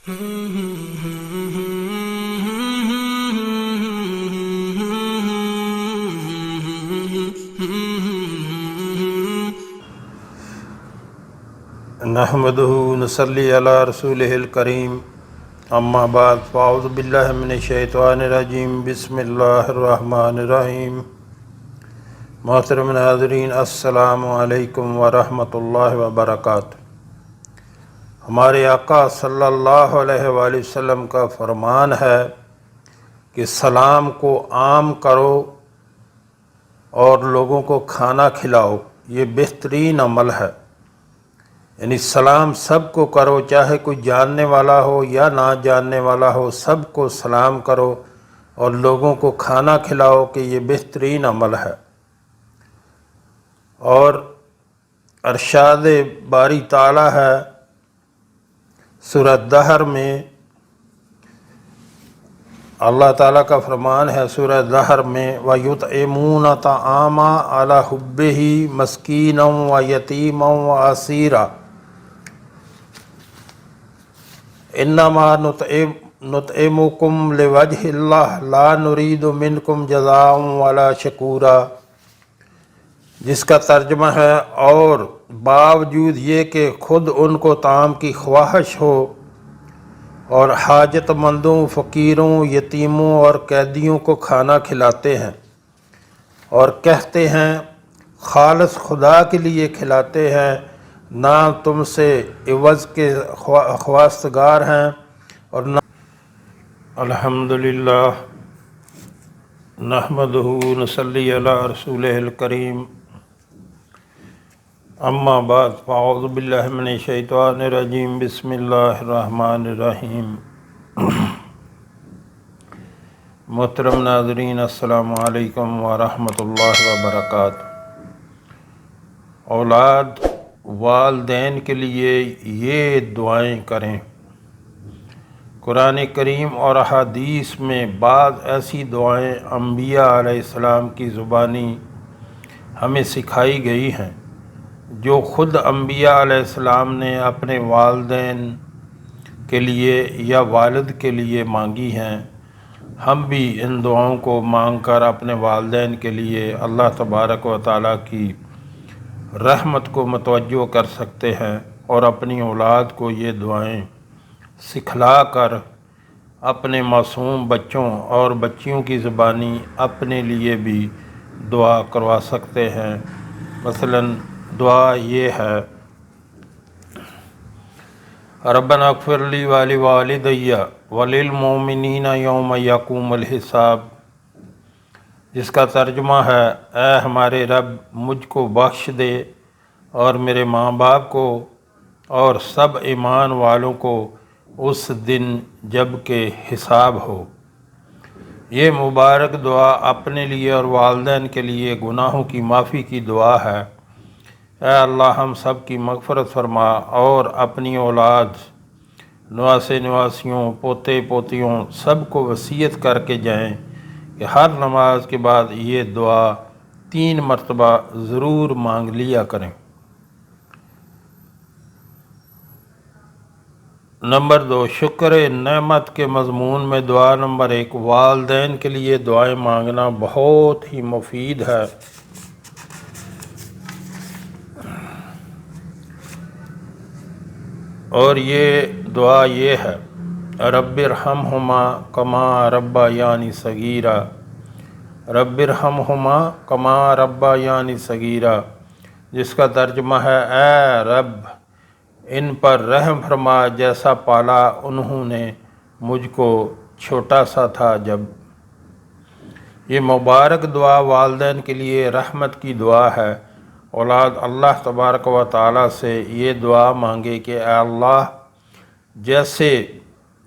نحمده نصلی علی رسولہ الکریم اما بعد فاعوذ باللہ من الشیطان الرجیم بسم اللہ الرحمن الرحیم۔ محترم ناظرین، السلام علیکم ورحمۃ اللہ وبرکاتہ۔ ہمارے آقا صلی اللہ علیہ وآلہ وسلم کا فرمان ہے کہ سلام کو عام کرو اور لوگوں کو کھانا کھلاؤ، یہ بہترین عمل ہے۔ یعنی سلام سب کو کرو، چاہے کوئی جاننے والا ہو یا نہ جاننے والا ہو، سب کو سلام کرو اور لوگوں کو کھانا کھلاؤ کہ یہ بہترین عمل ہے۔ اور ارشاد باری تعالی ہے سورہ دہر میں، اللہ تعالیٰ کا فرمان ہے سورہ دہر میں وَيُطْعِمُونَ الطَّعَامَ عَلَىٰ حُبِّهِ مِسْكِينًا وَيَتِيمًا وَأَسِيرًا انما نطعمکم لوجہ اللہ لا نرید منکم جزاء ولا شکورا، جس کا ترجمہ ہے اور باوجود یہ کہ خود ان کو طعام کی خواہش ہو اور حاجت مندوں، فقیروں، یتیموں اور قیدیوں کو کھانا کھلاتے ہیں اور کہتے ہیں خالص خدا کے لیے کھلاتے ہیں، نہ تم سے عوض کے خواستگار ہیں اور نہ۔ الحمدللہ نحمدہ نصلی علی رسولہ الکریم اما بعد فاعوذ باللہ من الشیطان الرجیم بسم اللہ الرحمن الرحیم۔ محترم ناظرین، السلام علیکم ورحمۃ اللہ وبرکاتہ۔ اولاد والدین کے لیے یہ دعائیں کریں۔ قرآن کریم اور احادیث میں بعض ایسی دعائیں انبیاء علیہ السلام کی زبانی ہمیں سکھائی گئی ہیں جو خود انبیاء علیہ السلام نے اپنے والدین کے لیے یا والد کے لیے مانگی ہیں۔ ہم بھی ان دعاؤں کو مانگ کر اپنے والدین کے لیے اللہ تبارک و تعالیٰ کی رحمت کو متوجہ کر سکتے ہیں اور اپنی اولاد کو یہ دعائیں سکھلا کر اپنے معصوم بچوں اور بچیوں کی زبانی اپنے لیے بھی دعا کروا سکتے ہیں۔ مثلاً دعا یہ ہے ربنا اغفر لی ولوالدی وللمؤمنین یوم یقوم الحساب، جس کا ترجمہ ہے اے ہمارے رب مجھ کو بخش دے اور میرے ماں باپ کو اور سب ایمان والوں کو اس دن جب کہ حساب ہو۔ یہ مبارک دعا اپنے لیے اور والدین کے لیے گناہوں کی معافی کی دعا ہے۔ اے اللہ ہم سب کی مغفرت فرما اور اپنی اولاد، نواسے نواسیوں، پوتے پوتیوں سب کو وصیت کر کے جائیں کہ ہر نماز کے بعد یہ دعا 3 مرتبہ ضرور مانگ لیا کریں۔ نمبر 2، شکر نعمت کے مضمون میں دعا نمبر 1، والدین کے لیے دعائیں مانگنا بہت ہی مفید ہے۔ اور یہ دعا یہ ہے رب ارحمہما کما ربیانی صغیرا، رب ارحمہما کما ربیانی صغیرا، جس کا ترجمہ ہے اے رب ان پر رحم فرما جیسا پالا انہوں نے مجھ کو چھوٹا سا تھا جب۔ یہ مبارک دعا والدین کے لیے رحمت کی دعا ہے۔ اولاد اللہ تبارک و تعالیٰ سے یہ دعا مانگے کہ اے اللہ جیسے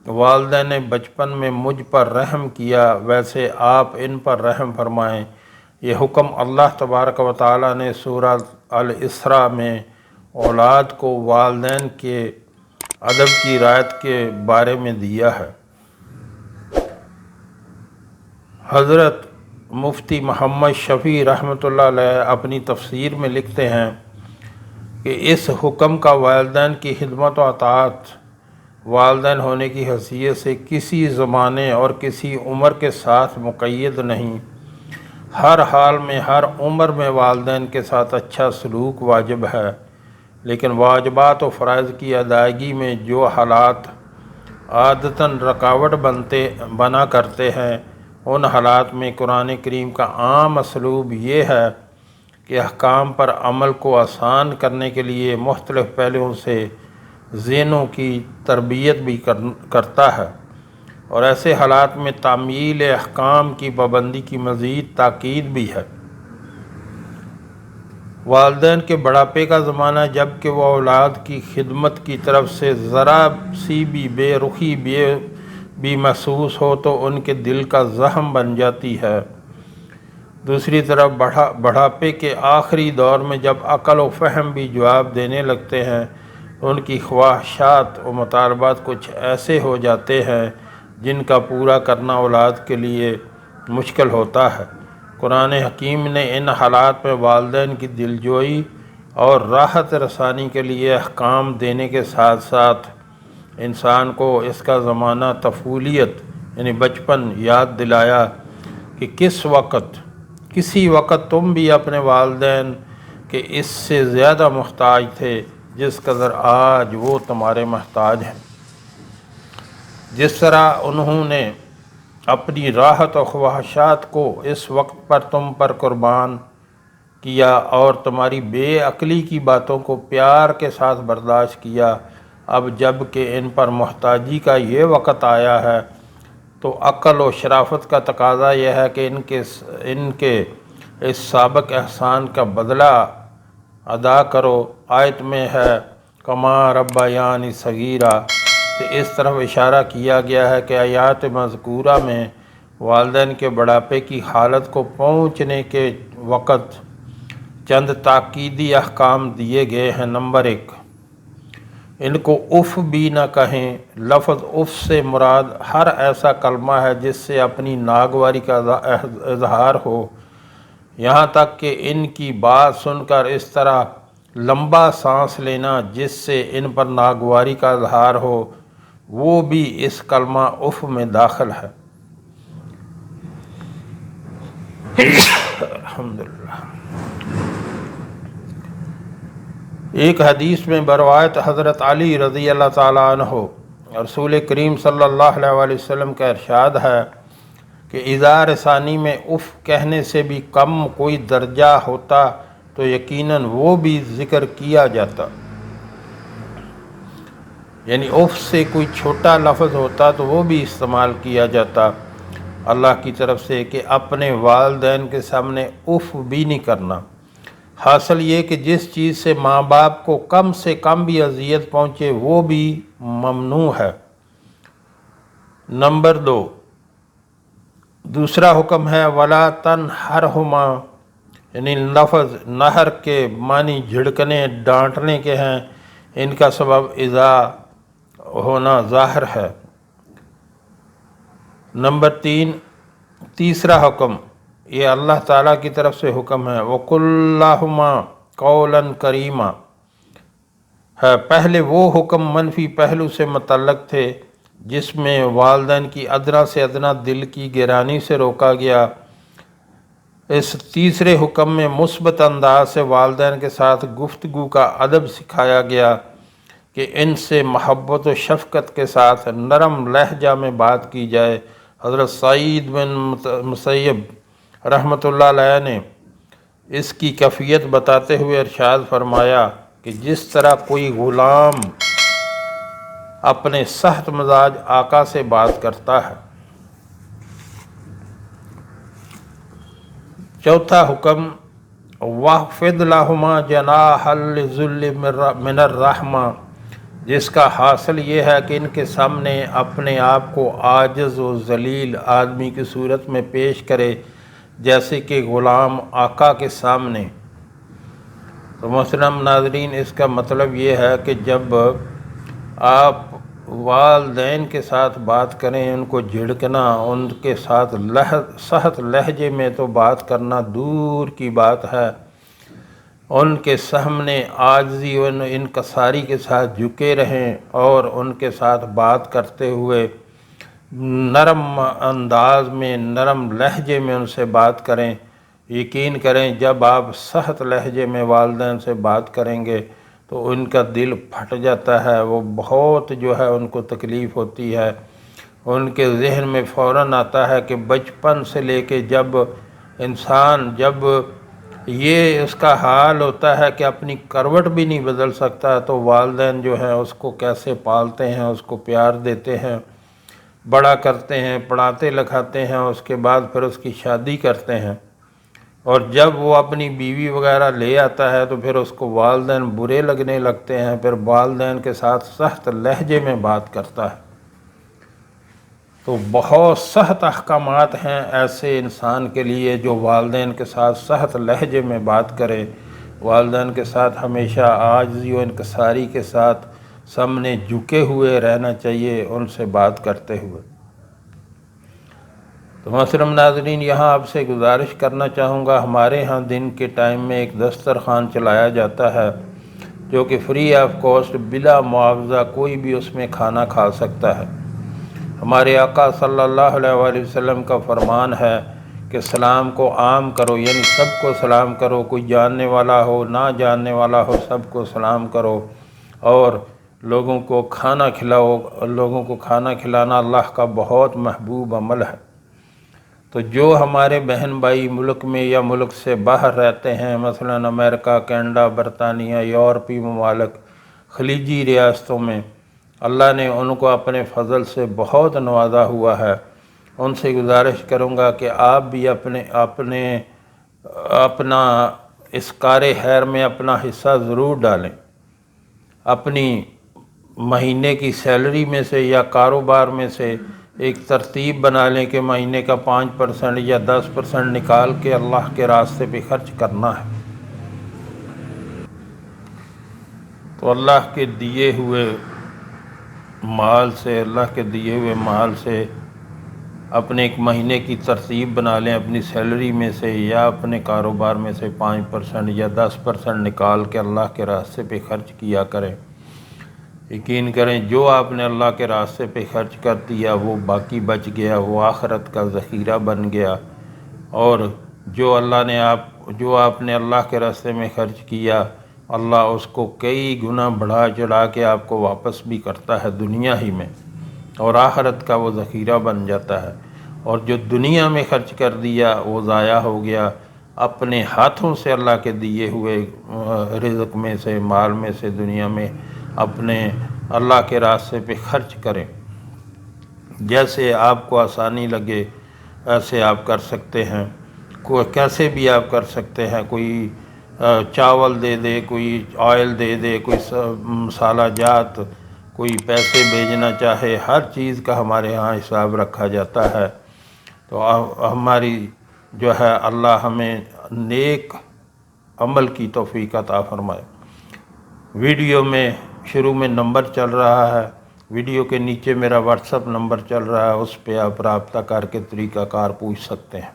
والدین نے بچپن میں مجھ پر رحم کیا ویسے آپ ان پر رحم فرمائیں۔ یہ حکم اللہ تبارک و تعالیٰ نے سورہ الاسراء میں اولاد کو والدین کے ادب کی رعایت کے بارے میں دیا ہے۔ حضرت مفتی محمد شفیع رحمۃ اللہ علیہ اپنی تفسیر میں لکھتے ہیں کہ اس حکم کا والدین کی خدمت و اطاعت والدین ہونے کی حیثیت سے کسی زمانے اور کسی عمر کے ساتھ مقید نہیں، ہر حال میں ہر عمر میں والدین کے ساتھ اچھا سلوک واجب ہے، لیکن واجبات و فرائض کی ادائیگی میں جو حالات عادتاً رکاوٹ بنا کرتے ہیں، ان حالات میں قرآن کریم کا عام اسلوب یہ ہے کہ احکام پر عمل کو آسان کرنے کے لیے مختلف پہلوؤں سے ذہنوں کی تربیت بھی کرتا ہے، اور ایسے حالات میں تعمیل احکام کی پابندی کی مزید تاکید بھی ہے۔ والدین کے بڑھاپے کا زمانہ جب کہ وہ اولاد کی خدمت کی طرف سے ذرا سی بھی بے رخی بھی محسوس ہو تو ان کے دل کا زخم بن جاتی ہے۔ دوسری طرف بڑھاپے کے آخری دور میں جب عقل و فہم بھی جواب دینے لگتے ہیں، ان کی خواہشات و مطالبات کچھ ایسے ہو جاتے ہیں جن کا پورا کرنا اولاد کے لیے مشکل ہوتا ہے۔ قرآن حکیم نے ان حالات میں والدین کی دلجوئی اور راحت رسانی کے لیے احکام دینے کے ساتھ ساتھ انسان کو اس کا زمانہ طفولیت یعنی بچپن یاد دلایا کہ کسی وقت تم بھی اپنے والدین کے اس سے زیادہ محتاج تھے جس قدر آج وہ تمہارے محتاج ہیں۔ جس طرح انہوں نے اپنی راحت و خواہشات کو اس وقت پر تم پر قربان کیا اور تمہاری بے عقلی کی باتوں کو پیار کے ساتھ برداشت کیا، اب جب کہ ان پر محتاجی کا یہ وقت آیا ہے تو عقل و شرافت کا تقاضا یہ ہے کہ ان کے اس سابق احسان کا بدلہ ادا کرو۔ آیت میں ہے کما ربیانی صغیرا، سے اس طرف اشارہ کیا گیا ہے کہ آیات مذکورہ میں والدین کے بڑھاپے کی حالت کو پہنچنے کے وقت چند تاکیدی احکام دیے گئے ہیں۔ نمبر 1، ان کو اف بھی نہ کہیں۔ لفظ اف سے مراد ہر ایسا کلمہ ہے جس سے اپنی ناگواری کا اظہار ہو، یہاں تک کہ ان کی بات سن کر اس طرح لمبا سانس لینا جس سے ان پر ناگواری کا اظہار ہو، وہ بھی اس کلمہ اف میں داخل ہے۔ الحمدللہ۔ ایک حدیث میں بروایت حضرت علی رضی اللہ تعالیٰ عنہ رسول کریم صلی اللہ علیہ وسلم کا ارشاد ہے کہ اذا ثانی میں اف کہنے سے بھی کم کوئی درجہ ہوتا تو یقیناً وہ بھی ذکر کیا جاتا، یعنی اف سے کوئی چھوٹا لفظ ہوتا تو وہ بھی استعمال کیا جاتا اللہ کی طرف سے کہ اپنے والدین کے سامنے اف بھی نہیں کرنا۔ حاصل یہ کہ جس چیز سے ماں باپ کو کم سے کم بھی اذیت پہنچے وہ بھی ممنوع ہے۔ نمبر 2، دوسرا حکم ہے ولا تنہرہما، یعنی لفظ نہر کے معنی جھڑکنے ڈانٹنے کے ہیں، ان کا سبب اذا ہونا ظاہر ہے۔ نمبر 3، تیسرا حکم یہ اللہ تعالیٰ کی طرف سے حکم ہے وَقُلْ لَهُمَا قَوْلًا كَرِيمًا ہے۔ پہلے وہ حکم منفی پہلو سے متعلق تھے جس میں والدین کی ادنیٰ سے ادنیٰ دل کی گرانی سے روکا گیا، اس تیسرے حکم میں مثبت انداز سے والدین کے ساتھ گفتگو کا ادب سکھایا گیا کہ ان سے محبت و شفقت کے ساتھ نرم لہجہ میں بات کی جائے۔ حضرت سعید بن مسیب رحمۃ اللہ علیہ نے اس کی کیفیت بتاتے ہوئے ارشاد فرمایا کہ جس طرح کوئی غلام اپنے سخت مزاج آقا سے بات کرتا ہے۔ چوتھا حکم وَاخْفِضْ لَهُمَا جَنَاحَ الذُّلِّ مِنَ الرَّحْمَةِ، جس کا حاصل یہ ہے کہ ان کے سامنے اپنے آپ کو عاجز و ذلیل آدمی کی صورت میں پیش کرے جیسے کہ غلام آقا کے سامنے۔ تو محترم ناظرین، اس کا مطلب یہ ہے کہ جب آپ والدین کے ساتھ بات کریں، ان کو جھڑکنا، ان کے ساتھ سخت لہجے میں تو بات کرنا دور کی بات ہے، ان کے سامنے عاجزی و انکساری کے ساتھ جھکے رہیں اور ان کے ساتھ بات کرتے ہوئے نرم انداز میں، نرم لہجے میں ان سے بات کریں۔ یقین کریں جب آپ سخت لہجے میں والدین سے بات کریں گے تو ان کا دل پھٹ جاتا ہے، وہ بہت ان کو تکلیف ہوتی ہے۔ ان کے ذہن میں فوراً آتا ہے کہ بچپن سے لے کے جب یہ اس کا حال ہوتا ہے کہ اپنی کروٹ بھی نہیں بدل سکتا، تو والدین اس کو کیسے پالتے ہیں، اس کو پیار دیتے ہیں، بڑا کرتے ہیں، پڑھاتے لکھاتے ہیں، اس کے بعد پھر اس کی شادی کرتے ہیں، اور جب وہ اپنی بیوی وغیرہ لے آتا ہے تو پھر اس کو والدین برے لگنے لگتے ہیں، پھر والدین کے ساتھ سخت لہجے میں بات کرتا ہے۔ تو بہت سخت احکامات ہیں ایسے انسان کے لیے جو والدین کے ساتھ سخت لہجے میں بات کرے، والدین کے ساتھ ہمیشہ عاجزی و انکساری کے ساتھ سامنے جھکے ہوئے رہنا چاہیے ان سے بات کرتے ہوئے۔ تو محترم ناظرین، یہاں آپ سے گزارش کرنا چاہوں گا، ہمارے ہاں دن کے ٹائم میں ایک دسترخوان چلایا جاتا ہے جو کہ فری آف کاسٹ، بلا معاوضہ کوئی بھی اس میں کھانا کھا سکتا ہے۔ ہمارے آقا صلی اللہ علیہ وآلہ وسلم کا فرمان ہے کہ سلام کو عام کرو، یعنی سب کو سلام کرو، کوئی جاننے والا ہو نہ جاننے والا ہو، سب کو سلام کرو، اور لوگوں کو کھانا کھلاؤ۔ لوگوں کو کھانا کھلانا اللہ کا بہت محبوب عمل ہے۔ تو جو ہمارے بہن بھائی ملک میں یا ملک سے باہر رہتے ہیں، مثلا امریکہ، کینیڈا، برطانیہ، یورپی ممالک، خلیجی ریاستوں میں، اللہ نے ان کو اپنے فضل سے بہت نوازا ہوا ہے، ان سے گزارش کروں گا کہ آپ بھی اپنا اس کار خیر میں اپنا حصہ ضرور ڈالیں۔ اپنی مہینے کی سیلری میں سے یا کاروبار میں سے ایک ترتیب بنا لیں کہ مہینے کا 5% یا 10% نکال کے اللہ کے راستے پہ خرچ کرنا ہے۔ تو اللہ کے دیے ہوئے مال سے اپنے ایک مہینے کی ترتیب بنا لیں، اپنی سیلری میں سے یا اپنے کاروبار میں سے 5% یا 10% نکال کے اللہ کے راستے پہ خرچ کیا کریں۔ یقین کریں جو آپ نے اللہ کے راستے پہ خرچ کر دیا وہ باقی بچ گیا، وہ آخرت کا ذخیرہ بن گیا، اور جو آپ نے اللہ کے راستے میں خرچ کیا، اللہ اس کو کئی گنا بڑھا چڑھا کے آپ کو واپس بھی کرتا ہے دنیا ہی میں، اور آخرت کا وہ ذخیرہ بن جاتا ہے۔ اور جو دنیا میں خرچ کر دیا وہ ضائع ہو گیا۔ اپنے ہاتھوں سے اللہ کے دیے ہوئے رزق میں سے، مال میں سے دنیا میں اپنے اللہ کے راستے پہ خرچ کریں، جیسے آپ کو آسانی لگے ایسے آپ کر سکتے ہیں، کیسے بھی آپ کر سکتے ہیں۔ کوئی چاول دے دے، کوئی آئل دے دے، کوئی مسالہ جات، کوئی پیسے بھیجنا چاہے، ہر چیز کا ہمارے ہاں حساب رکھا جاتا ہے۔ تو ہماری اللہ ہمیں نیک عمل کی توفیق عطا فرمائے۔ ویڈیو میں شروع میں نمبر چل رہا ہے، ویڈیو کے نیچے میرا واٹس ایپ نمبر چل رہا ہے، اس پہ آپ رابطہ کر کے طریقہ کار پوچھ سکتے ہیں۔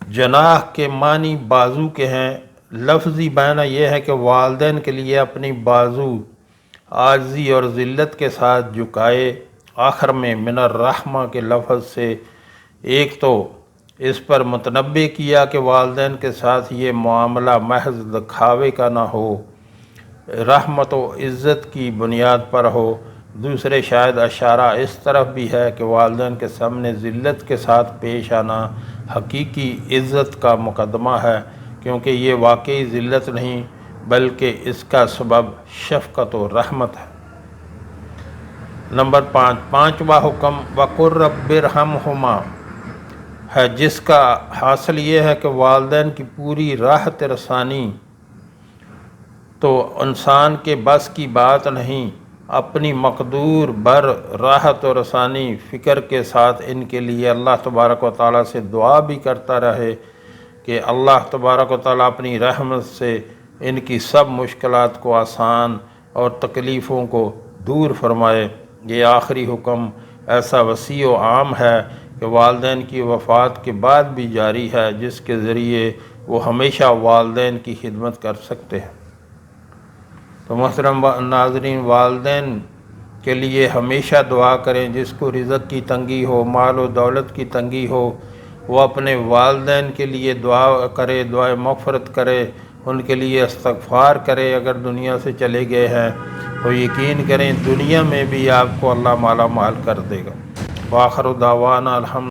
جناح کے معنی بازو کے ہیں۔ لفظی معنی یہ ہے کہ والدین کے لیے اپنی بازو عاجزی اور ذلت کے ساتھ جھکائے۔ آخر میں من الرحمہ کے لفظ سے ایک تو اس پر متنبع کیا کہ والدین کے ساتھ یہ معاملہ محض دکھاوے کا نہ ہو، رحمت و عزت کی بنیاد پر ہو۔ دوسرے شاید اشارہ اس طرف بھی ہے کہ والدین کے سامنے ذلت کے ساتھ پیش آنا حقیقی عزت کا مقدمہ ہے، کیونکہ یہ واقعی ذلت نہیں بلکہ اس کا سبب شفقت و رحمت ہے۔ نمبر 5، پانچواں حکم وَقُلْ رَبِّ ارْحَمْهُمَا ہے، جس کا حاصل یہ ہے کہ والدین کی پوری راحت رسانی تو انسان کے بس کی بات نہیں، اپنی مقدور بر راحت و رسانی فکر کے ساتھ ان کے لیے اللہ تبارک و تعالیٰ سے دعا بھی کرتا رہے کہ اللہ تبارک و تعالیٰ اپنی رحمت سے ان کی سب مشکلات کو آسان اور تکلیفوں کو دور فرمائے۔ یہ آخری حکم ایسا وسیع و عام ہے کہ والدین کی وفات کے بعد بھی جاری ہے، جس کے ذریعے وہ ہمیشہ والدین کی خدمت کر سکتے ہیں۔ تو محترم ناظرین، والدین کے لیے ہمیشہ دعا کریں۔ جس کو رزق کی تنگی ہو، مال و دولت کی تنگی ہو، وہ اپنے والدین کے لیے دعا کرے، دعائے مغفرت کرے، ان کے لیے استغفار کرے۔ اگر دنیا سے چلے گئے ہیں تو یقین کریں دنیا میں بھی آپ کو اللہ مالا مال کر دے گا۔ وآخر دعوانا الحمد